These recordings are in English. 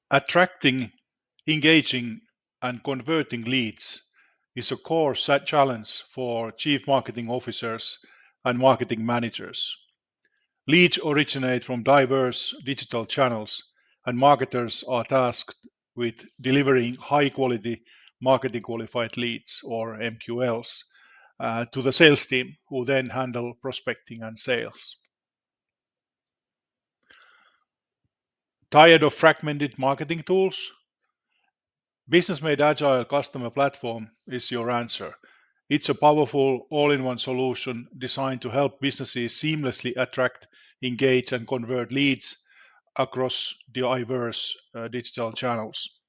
Attracting, engaging, and converting leads is a core challenge for chief marketing officers and marketing managers. Leads originate from diverse digital channels, and marketers are tasked with delivering high quality marketing qualified leads or MQLs to the sales team, who then handle prospecting and sales. Tired of fragmented marketing tools? Business Made Agile customer platform is your answer. It's a powerful all in one solution designed to help businesses seamlessly attract, engage, and convert leads across diverse digital channels.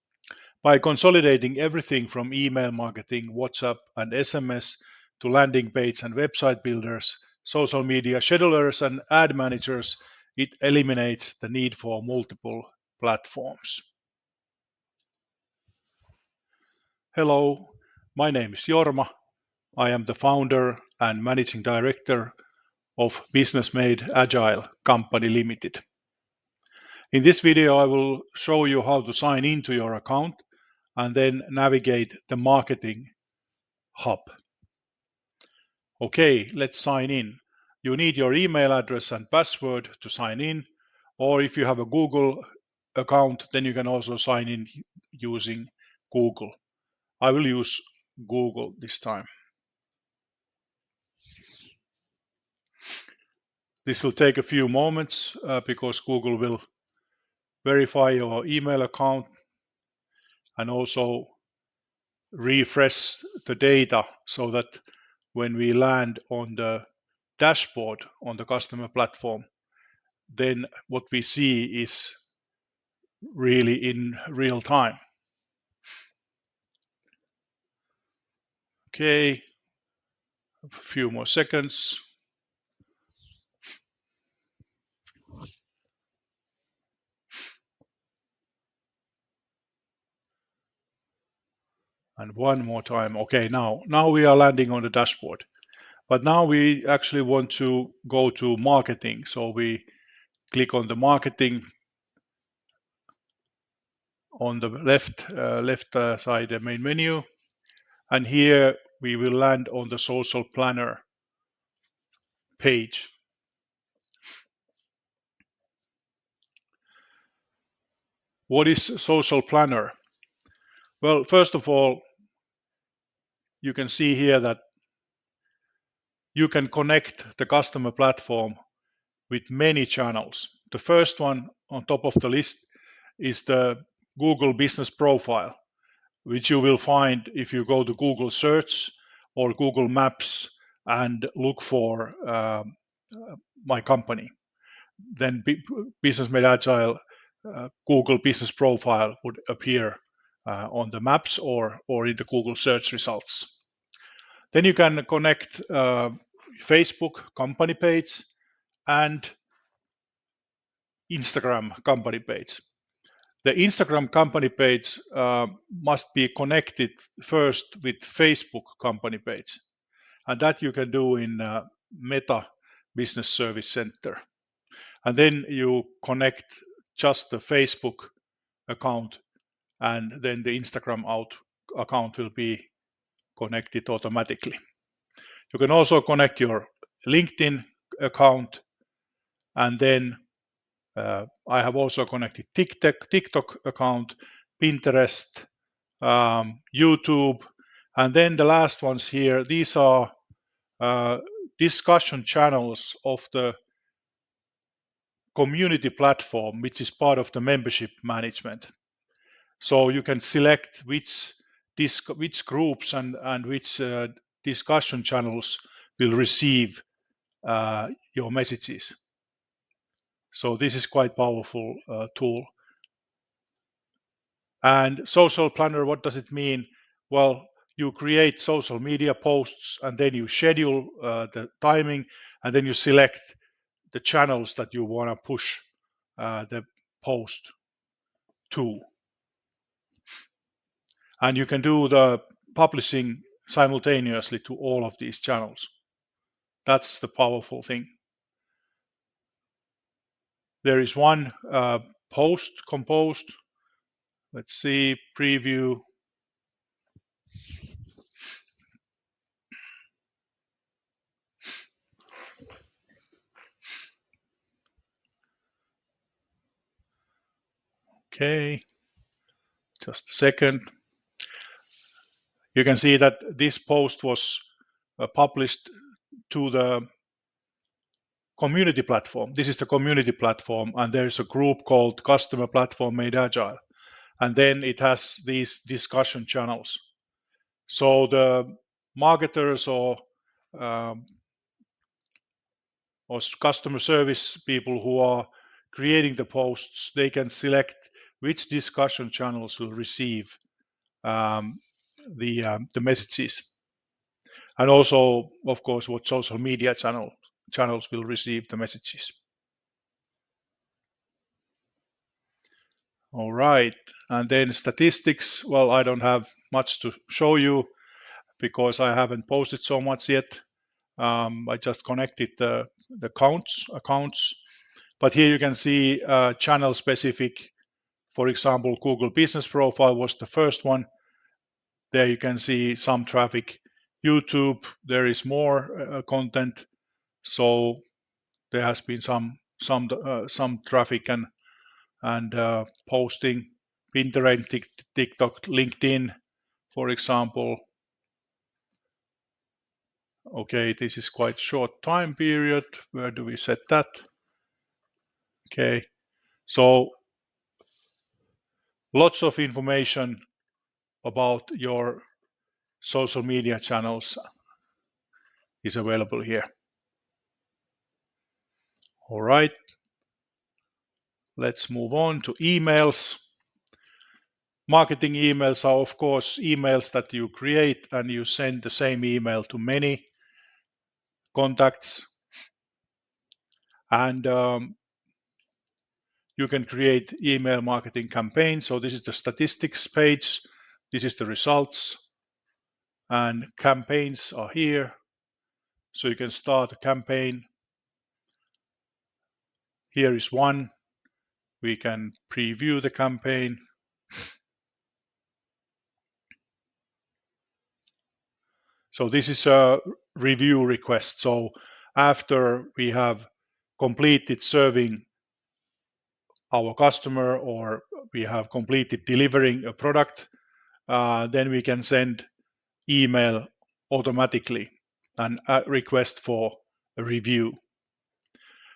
By consolidating everything from email marketing, WhatsApp, and SMS to landing page and website builders, social media schedulers, and ad managers, it eliminates the need for multiple platforms. Hello, my name is Jorma. I am the founder and managing director of Business Made Agile Company Limited. In this video, I will show you how to sign into your account and then navigate the marketing hub. Okay, let's sign in. You need your email address and password to sign in, or if you have a Google account, then you can also sign in using Google. I will use Google this time. This will take a few moments because Google will verify your email account and also refresh the data so that when we land on the dashboard on the customer platform, then what we see is really in real time. Okay, a few more seconds. And one more time. Okay, now we are landing on the dashboard. But now we actually want to go to marketing. So we click on the marketing on the left side, the main menu. And here we will land on the social planner page. What is social planner? Well, first of all, you can see here that you can connect the customer platform with many channels. The first one on top of the list is the Google Business Profile, which you will find if you go to Google Search or Google Maps and look for my company. Then Business Made Agile Google Business Profile would appear on the maps or in the Google search results. Then you can connect Facebook company page and Instagram company page. The Instagram company page must be connected first with Facebook company page, and that you can do in Meta Business Service Center. And then you connect just the Facebook account, and then the Instagram account will be connected automatically. You can also connect your LinkedIn account, and then I have also connected TikTok account, Pinterest, YouTube, and then the last ones here. These are discussion channels of the community platform, which is part of the membership management. So you can select which groups and which discussion channels will receive your messages. So this is quite powerful tool. And social planner, what does it mean? Well, you create social media posts and then you schedule the timing, and then you select the channels that you want to push the post to. And you can do the publishing simultaneously to all of these channels. That's the powerful thing. There is one post composed Let's see, preview. Okay, just a second. You can see that this post was published to the community platform. This is the community platform, and there's a group called Customer Platform Made Agile. And then it has these discussion channels. So the marketers um, or customer service people who are creating the posts, they can select which discussion channels will receive um, the messages, and also, of course, what social media channels will receive the messages. All right, and then statistics. Well, I don't have much to show you because I haven't posted so much yet. I just connected the accounts, but here you can see channel specific. For example, Google Business Profile was the first one. There you can see some traffic. YouTube, there is more content, so there has been some traffic and posting. Pinterest, TikTok, LinkedIn, for example. Okay, this is quite short time period. Where do we set that? Okay, so lots of information about your social media channels is available here. All right, let's move on to emails. Marketing emails are, of course, emails that you create and you send the same email to many contacts. And you can create email marketing campaigns. So this is the statistics page. This is the results. And campaigns are here. So you can start a campaign. Here is one. We can preview the campaign. So this is a review request. So after we have completed serving our customer or we have completed delivering a product, then we can send email automatically and a request for a review.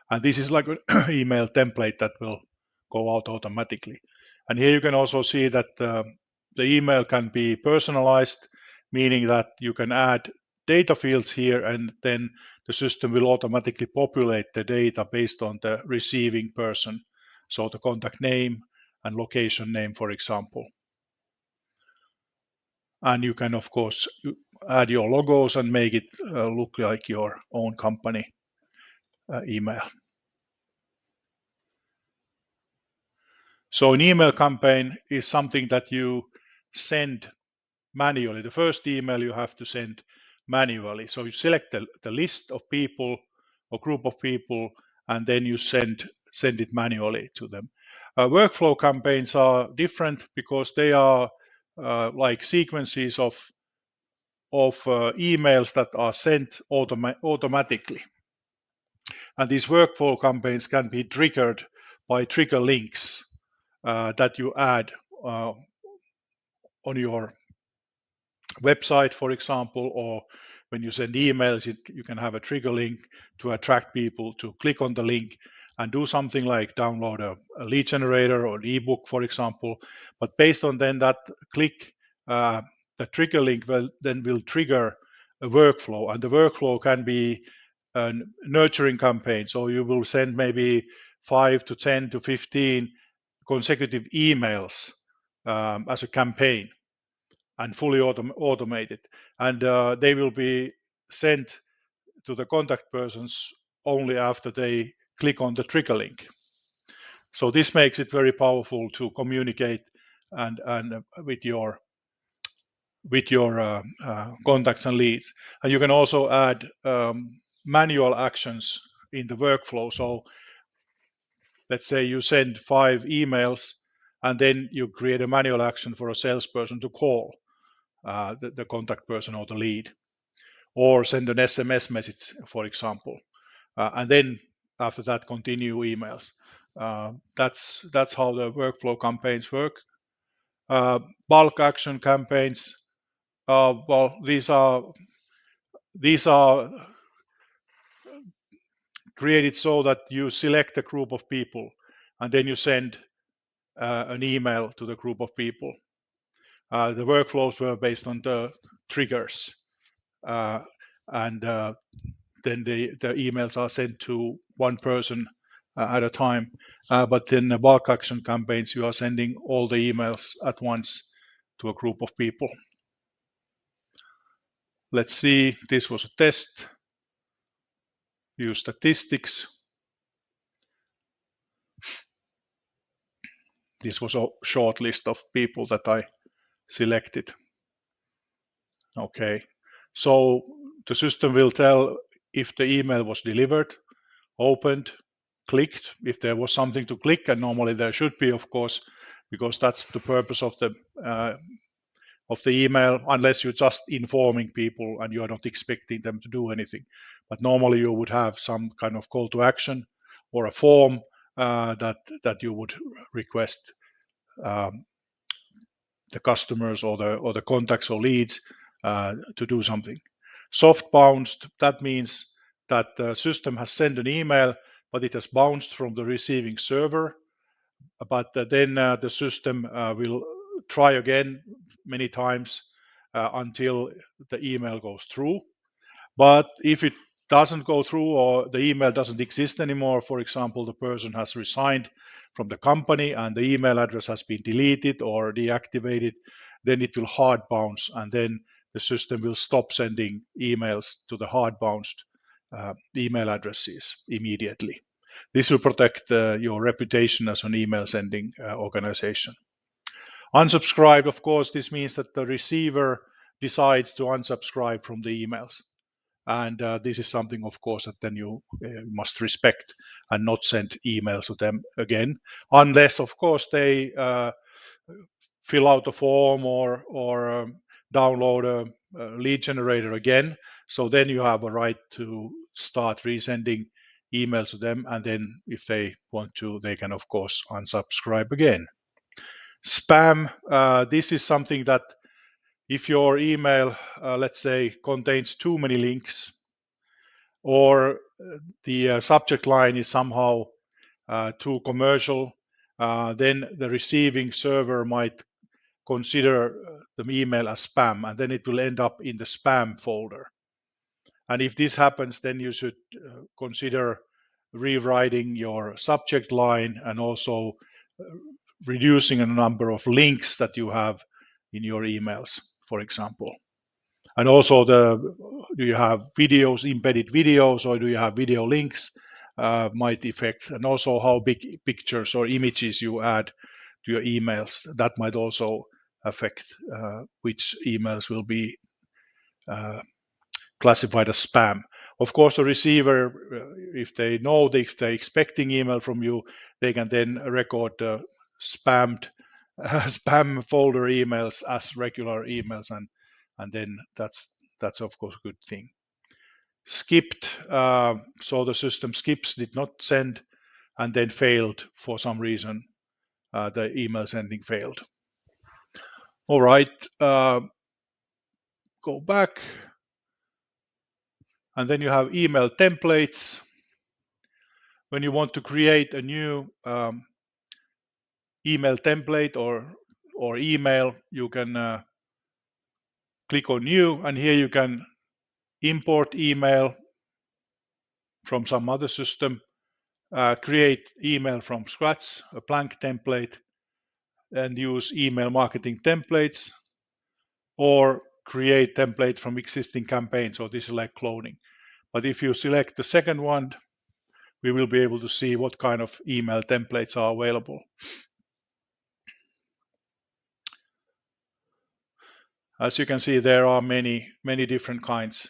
And this is like an email template that will go out automatically. And here you can also see that the email can be personalized, meaning that you can add data fields here and then the system will automatically populate the data based on the receiving person. So the contact name and location name, for example. And you can, of course, add your logos and make it look like your own company email. So an email campaign is something that you send manually. The first email you have to send manually. So you select the list of people or group of people, and then you send it manually to them. Workflow campaigns are different because they are like sequences of emails that are sent automatically. And these workflow campaigns can be triggered by trigger links that you add on your website, for example, or when you send emails, you can have a trigger link to attract people to click on the link and do something like download a lead generator or an ebook, for example. But based on then that click, the trigger link will trigger a workflow, and the workflow can be a nurturing campaign. So you will send maybe 5 to 10 to 15 consecutive emails as a campaign and fully automated. And they will be sent to the contact persons only after they click on the trigger link. So this makes it very powerful to communicate and with your contacts and leads. And you can also add manual actions in the workflow. So let's say you send 5 emails and then you create a manual action for a salesperson to call the contact person or the lead, or send an SMS message, for example, and then after that continue emails. That's how the workflow campaigns work. Bulk action campaigns. Well, these are created so that you select a group of people and then you send an email to the group of people. The workflows were based on the triggers, and then the emails are sent to one person at a time. But then the bulk action campaigns, you are sending all the emails at once to a group of people. Let's see, this was a test. Use statistics. This was a short list of people that I selected. Okay, so the system will tell if the email was delivered, opened, clicked, if there was something to click, and normally there should be, of course, because that's the purpose of the email, unless you're just informing people and you are not expecting them to do anything. But normally you would have some kind of call to action or a form that you would request um, the customers or the contacts or leads to do something. Soft bounced, that means that the system has sent an email, but it has bounced from the receiving server. But then the system will try again many times until the email goes through. But if it doesn't go through or the email doesn't exist anymore, for example, the person has resigned from the company and the email address has been deleted or deactivated, then it will hard bounce, and then the system will stop sending emails to the hard bounced email addresses immediately. This will protect your reputation as an email sending organization. Unsubscribed, of course, this means that the receiver decides to unsubscribe from the emails. And this is something, of course, that then you must respect and not send emails to them again, unless, of course, they fill out a form or download a lead generator again. So then you have a right to start resending emails to them, and then if they want to, they can of course unsubscribe again. Spam, this is something that if your email, let's say, contains too many links, or the subject line is somehow too commercial, then the receiving server might consider the email as spam, and then it will end up in the spam folder. And if this happens, then you should consider rewriting your subject line and also reducing the number of links that you have in your emails, for example. And also, do you have videos, embedded videos, or do you have video links? Might affect, and also how big pictures or images you add to your emails. That might also affect which emails will be classified as spam. Of course, the receiver, if they know if they're expecting email from you, they can then record spammed spam folder emails as regular emails, and then that's of course a good thing. Skipped, so the system skips, did not send, and then failed for some reason. The email sending failed. All right, go back, and then you have email templates. When you want to create a new email template or email, you can click on new, and here you can import email from some other system, create email from scratch, a blank template, and use email marketing templates, or create template from existing campaigns. So this is like cloning. But if you select the second one, we will be able to see what kind of email templates are available. As you can see, there are many different kinds.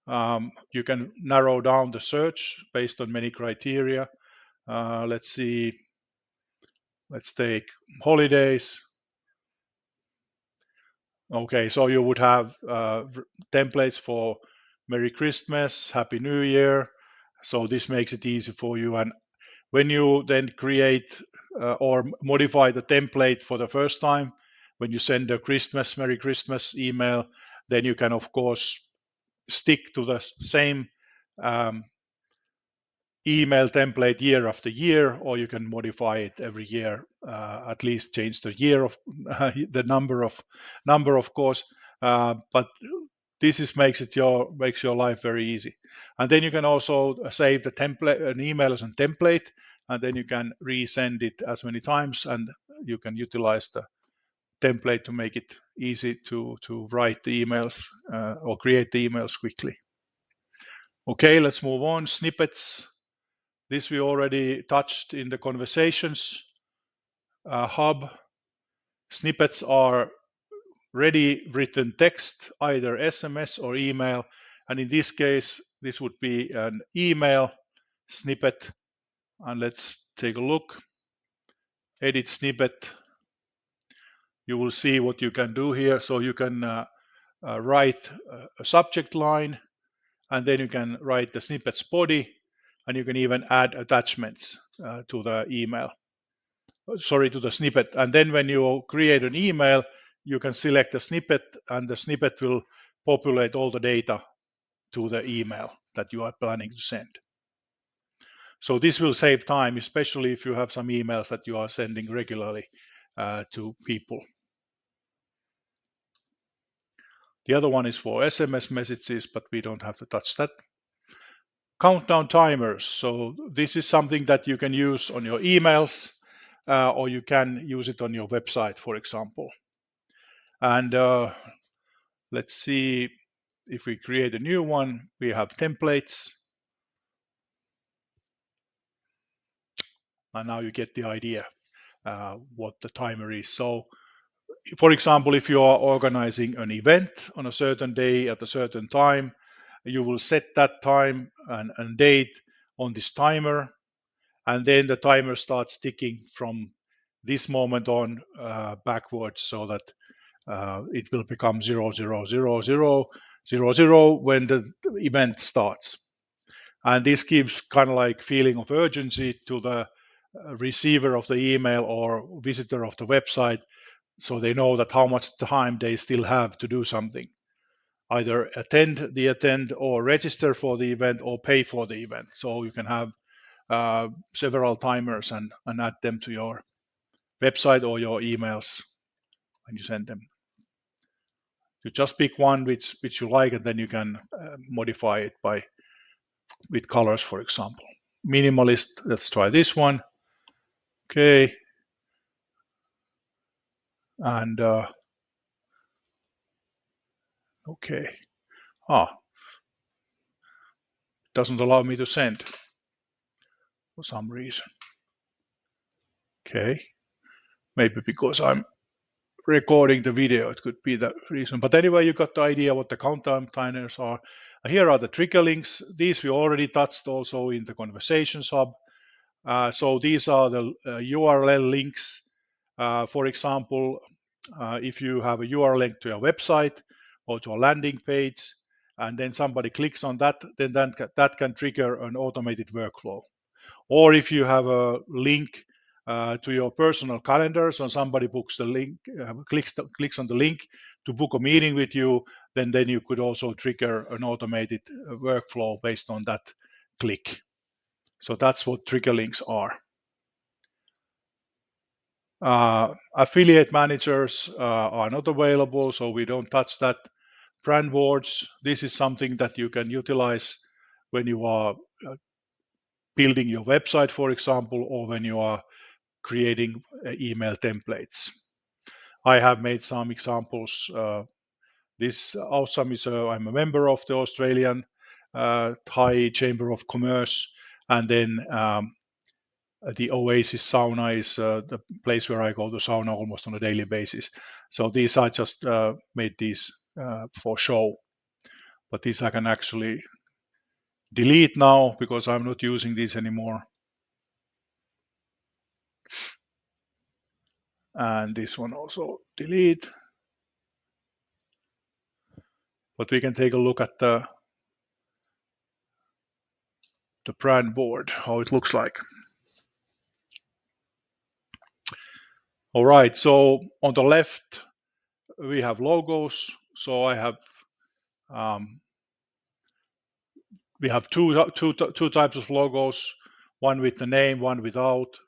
You can narrow down the search based on many criteria. Let's see, let's take holidays. Okay, so you would have templates for Merry Christmas, Happy New Year. So this makes it easy for you. And when you then create or modify the template for the first time, when you send a Merry Christmas email, then you can, of course, stick to the same um, email template year after year, or you can modify it every year. At least change the year of the number, of course. But this is makes your life very easy. And then you can also save the template, an email as a template, and then you can resend it as many times, and you can utilize the template to make it easy to write the emails or create the emails quickly. Okay, let's move on. Snippets. This we already touched in the conversations hub. Snippets are ready written text, either SMS or email. And in this case, this would be an email snippet. And let's take a look. Edit snippet. You will see what you can do here. So you can write a subject line, and then you can write the snippet's body, and you can even add attachments to the email. To the snippet. And then when you create an email, you can select the snippet, and the snippet will populate all the data to the email that you are planning to send. So this will save time, especially if you have some emails that you are sending regularly to people. The other one is for SMS messages, but we don't have to touch that. Countdown timers. So this is something that you can use on your emails, or you can use it on your website, for example. And let's see if we create a new one. We have templates. And now you get the idea what the timer is. So, for example, if you are organizing an event on a certain day at a certain time, you will set that time and date on this timer. And then the timer starts ticking from this moment on backwards, so that it will become 000000 when the event starts. And this gives kind of like feeling of urgency to the receiver of the email or visitor of the website, so they know that how much time they still have to do something, either attend or register for the event or pay for the event. So you can have several timers and add them to your website or your emails when you send them. You just pick one which you like, and then you can modify it with colors, for example. Minimalist, let's try this one. Okay. And okay. Doesn't allow me to send for some reason. Okay. Maybe because I'm recording the video, it could be that reason. But anyway, you got the idea what the countdown timers are. Here are the trigger links. These we already touched also in the conversations hub. So these are the URL links. For example, if you have a URL link to a website or to a landing page, and then somebody clicks on that, then that can trigger an automated workflow. Or if you have a link to your personal calendar, so somebody books the link, clicks on the link to book a meeting with you, then you could also trigger an automated workflow based on that click. So that's what trigger links are. Affiliate managers are not available, so we don't touch that. Brand boards, this is something that you can utilize when you are building your website, for example, or when you are creating email templates. I have made some examples. This awesome is I'm a member of the Australian Thai Chamber of Commerce, and then the Oasis sauna is the place where I go to sauna almost on a daily basis. So these I just made these for show, but these I can actually delete now because I'm not using these anymore. And this one also delete. But we can take a look at the brand board, how it looks like. All right, so on the left, we have logos. So we have two types of logos, one with the name, one without.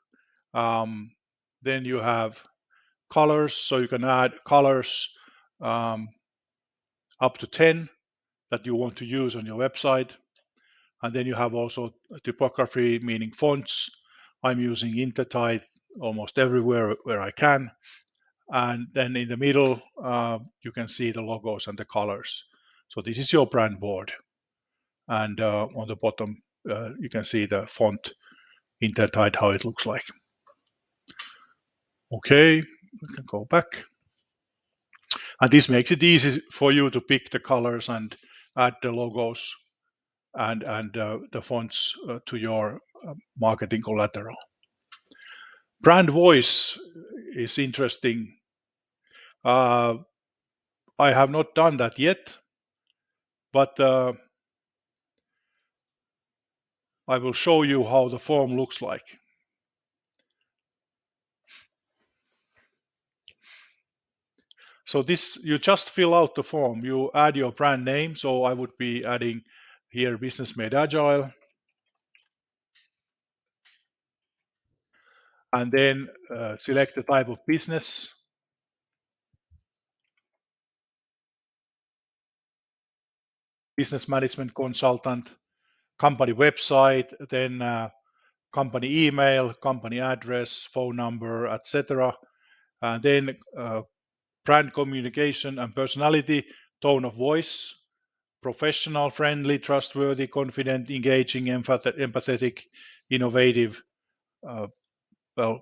Then you have colors, so you can add colors um, up to 10 that you want to use on your website. And then you have also typography, meaning fonts. I'm using Intertype almost everywhere where I can. And then in the middle, you can see the logos and the colors. So this is your brand board. And on the bottom, you can see the font Intertype, how it looks like. Okay, we can go back. And this makes it easy for you to pick the colors and add the logos and the fonts to your marketing collateral. Brand voice is interesting. I have not done that yet, but I will show you how the form looks like. So this, you just fill out the form. You add your brand name. So I would be adding here Business Made Agile. And then select the type of business. Business management consultant, company website, then company email, company address, phone number, etc. And then brand communication and personality, tone of voice, professional, friendly, trustworthy, confident, engaging, empathetic, innovative. Uh,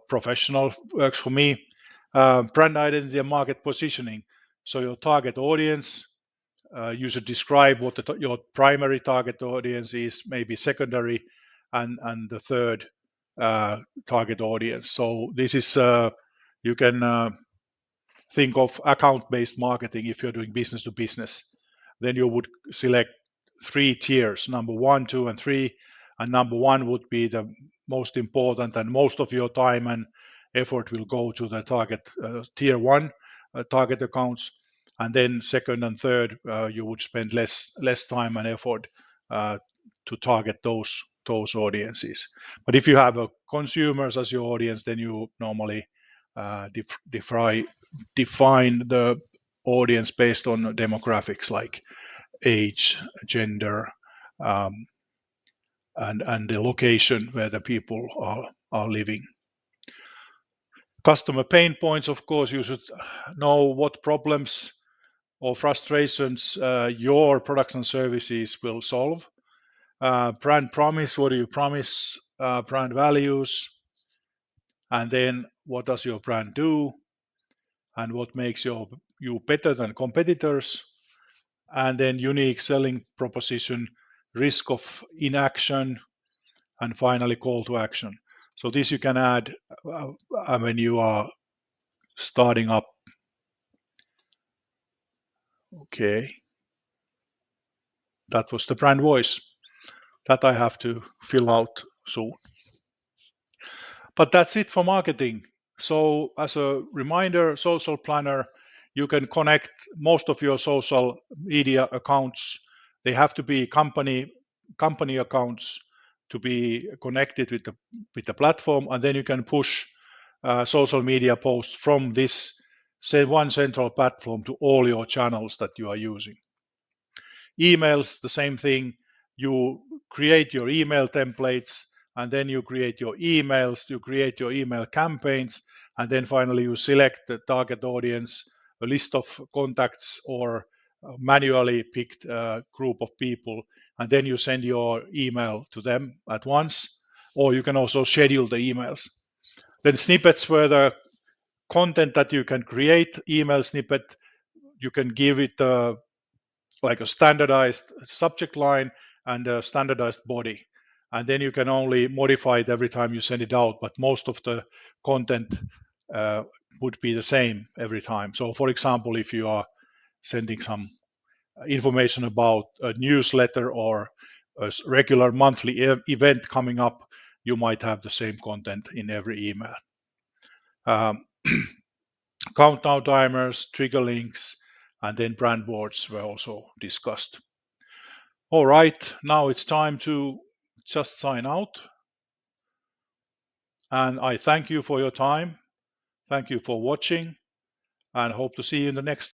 Professional works for me. Brand identity and market positioning. So your target audience, you should describe what your primary target audience is, maybe secondary, and the third target audience. So this is you can think of account-based marketing if you're doing business to business. Then you would select 3 tiers: number 1, 2, and 3. And number 1 would be the most important, and most of your time and effort will go to the target tier 1 target accounts. And then second and third, you would spend less time and effort to target those audiences. But if you have consumers as your audience, then you normally define the audience based on demographics like age, gender, um, and the location where the people are living. Customer pain points, of course, you should know what problems or frustrations your products and services will solve. Brand promise, what do you promise? Brand values, and then what does your brand do, and what makes you better than competitors, and then unique selling proposition, risk of inaction, and finally call to action. So this you can add when you are starting up. Okay, that was the brand voice that I have to fill out soon. But that's it for marketing. So as a reminder, social planner, you can connect most of your social media accounts. They have to be company accounts to be connected with the platform, and then you can push social media posts from this say one central platform to all your channels that you are using. Emails, the same thing. You create your email templates, and then you create your emails, you create your email campaigns, and then finally you select the target audience, a list of contacts, or manually picked group of people, and then you send your email to them at once, or you can also schedule the emails. Then snippets were the content that you can create. Email snippet, you can give it like a standardized subject line and a standardized body. And then you can only modify it every time you send it out. But most of the content would be the same every time. So, for example, if you are sending some information about a newsletter or a regular monthly event coming up, you might have the same content in every email. Um, Countdown timers, trigger links, and then brand boards were also discussed. All right, now it's time to just sign out. And I thank you for your time. Thank you for watching and hope to see you in the next